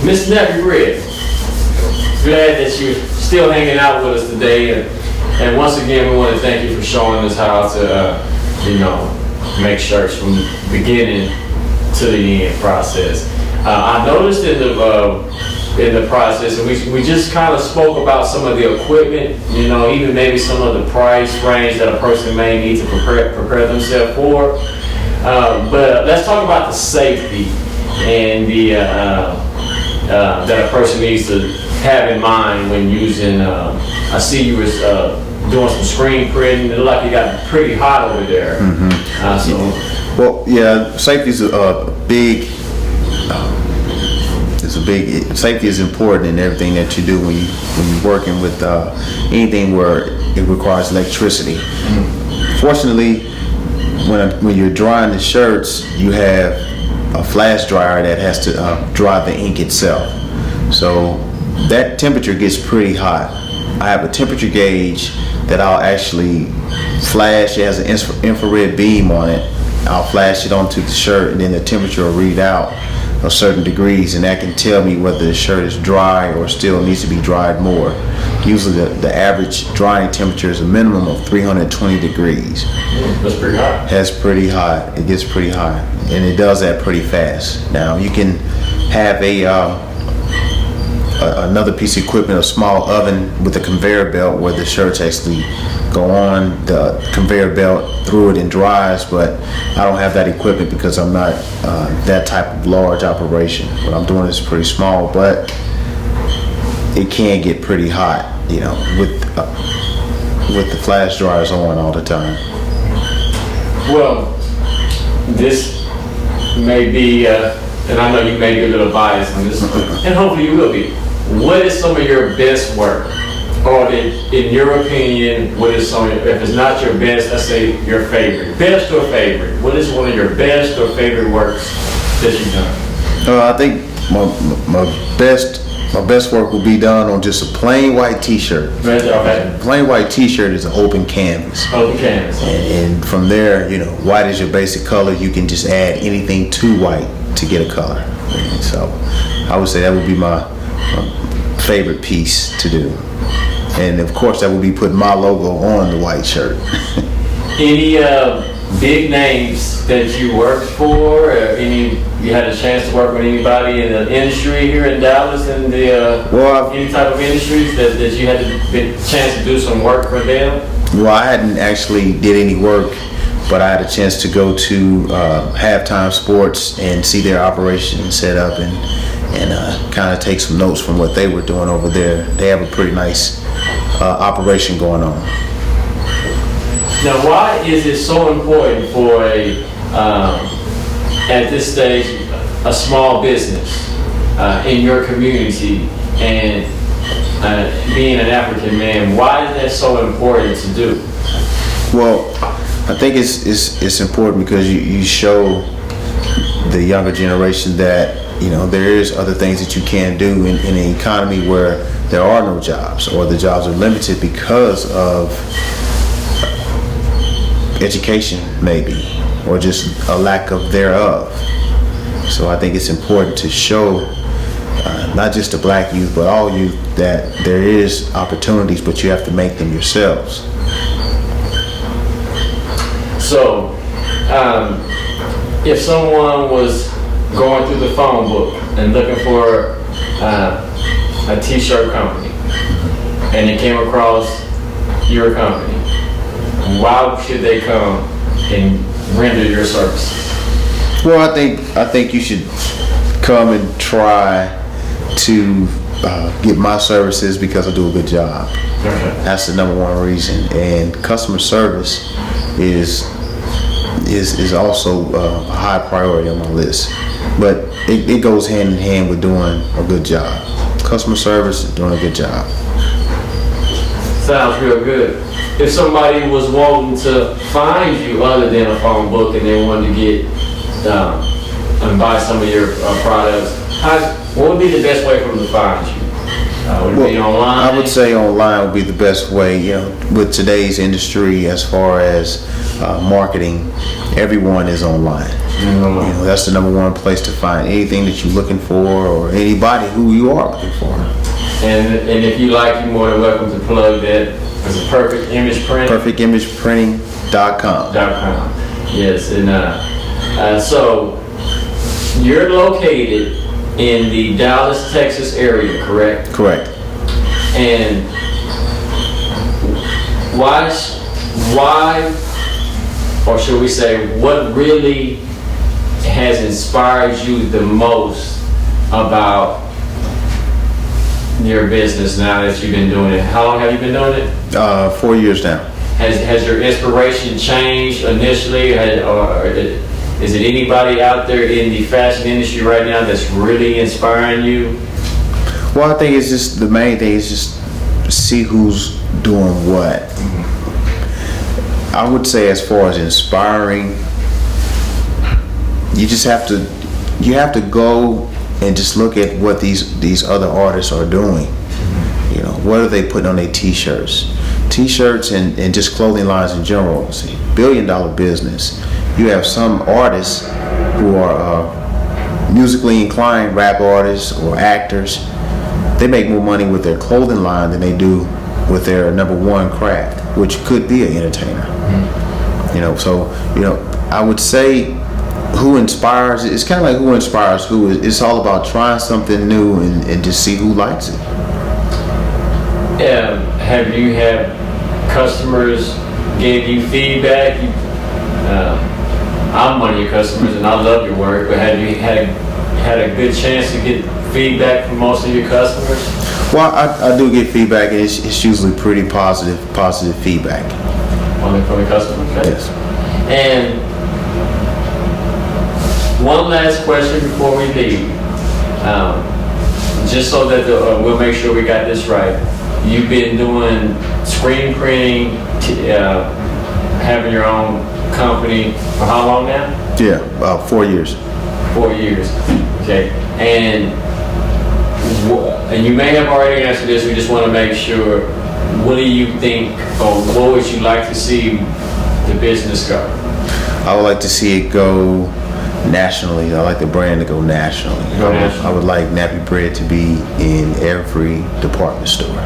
Miss Nappy Red, glad that you're still hanging out with us today. And once again, we want to thank you for showing us how to, make shirts from the beginning to the end process. I noticed in the process, and we just kind of spoke about some of the equipment, even maybe some of the price range that a person may need to prepare themselves for. But let's talk about the safety and the that a person needs to have in mind when using. I see you was doing some screen printing. It looked like you got pretty hot over there. Well, yeah, safety is a big. Safety is important in everything that you do when you're working with anything where it requires electricity. Fortunately, when you're drying the shirts, you have a flash dryer that has to dry the ink itself. So that temperature gets pretty hot. I have a temperature gauge that I'll actually flash. It has an infrared beam on it. I'll flash it onto the shirt, and then the temperature will read out of certain degrees, and that can tell me whether the shirt is dry or still needs to be dried more. Usually the average drying temperature is a minimum of 320 degrees. That's pretty hot. That's pretty hot. It gets pretty hot, and it does that pretty fast. Now you can have another piece of equipment, a small oven with a conveyor belt where the shirts actually go on the conveyor belt through it and dries, but I don't have that equipment because I'm not that type of large operation. What I'm doing is pretty small, but it can get pretty hot, with the flash dryers on all the time. Well, this may be, and I know you may be a little biased on this, and hopefully you will be. What is some of your best work? Or in your opinion, what is some, if it's not your best, let's say your favorite. Best or favorite? What is one of your best or favorite works that you've done? I think my best work will be done on just a plain white t-shirt. Okay. Plain white t-shirt is an open canvas. Open canvas. And from there, white is your basic color. You can just add anything to white to get a color. And so I would say that would be my favorite piece to do. And of course, that would be putting my logo on the white shirt. Any big names that you worked for, or you had a chance to work with anybody in the industry here in Dallas, and any type of industries that you had the chance to do some work for them? Well, I hadn't actually did any work, but I had a chance to go to Halftime Sports and see their operation set up and kind of take some notes from what they were doing over there. They have a pretty nice operation going on. Now, why is it so important for at this stage, a small business in your community, and being an African man, why is that so important to do? Well, I think it's important because you show the younger generation that there is other things that you can do in an economy where there are no jobs, or the jobs are limited because of education maybe, or just a lack of thereof. So I think it's important to show not just the black youth, but all youth, that there is opportunities, but you have to make them yourselves. So if someone was going through the phone book and looking for a t-shirt company, and they came across your company, why should they come and render your services? Well, I think you should come and try to get my services because I do a good job. Okay. That's the number one reason. And customer service is also a high priority on my list. But it goes hand in hand with doing a good job. Customer service, doing a good job. Sounds real good. If somebody was wanting to find you other than a phone book, and they wanted to get and buy some of your products, what would be the best way for them to find you? Would it be online? I would say online would be the best way, you know, with today's industry as far as marketing, everyone is online. You know, that's the number one place to find anything that you're looking for or anybody who you are looking for. And if you like, you're more than welcome to plug that. It's a Perfect Image Print. PerfectImagePrinting.com. .com. Yes, and so you're located in the Dallas, Texas area, correct? Correct. And why, or should we say, what really has inspired you the most about your business now that you've been doing it? How long have you been doing it? 4 years now. Has your inspiration changed initially, or is it anybody out there in the fashion industry right now that's really inspiring you? Well, I think it's just, the main thing is just see who's doing what. I would say as far as inspiring, you just have to go and just look at what these other artists are doing. You know, what are they putting on their t-shirts? T-shirts and just clothing lines in general. It's a billion-dollar business. You have some artists who are musically inclined, rap artists or actors. They make more money with their clothing line than they do with their number one craft, which could be an entertainer. You know, so, you know, I would say who inspires, it's kind of like who inspires who. It's all about trying something new and just see who likes it. Yeah, have you had customers give you feedback? I'm one of your customers and I love your work, but have you had a good chance to get feedback from most of your customers? Well, I do get feedback, and it's usually pretty positive feedback. Only from the customers? Okay. Yes. And one last question before we leave, just so that we'll make sure we got this right. You've been doing screen printing, having your own company for how long now? Yeah, about 4 years. 4 years. Okay. And you may have already answered this. We just want to make sure. What do you think, or what would you like to see the business go? I would like to see it go nationally. I like the brand to go nationally. Go national. I would like Nappy Bread to be in every department store.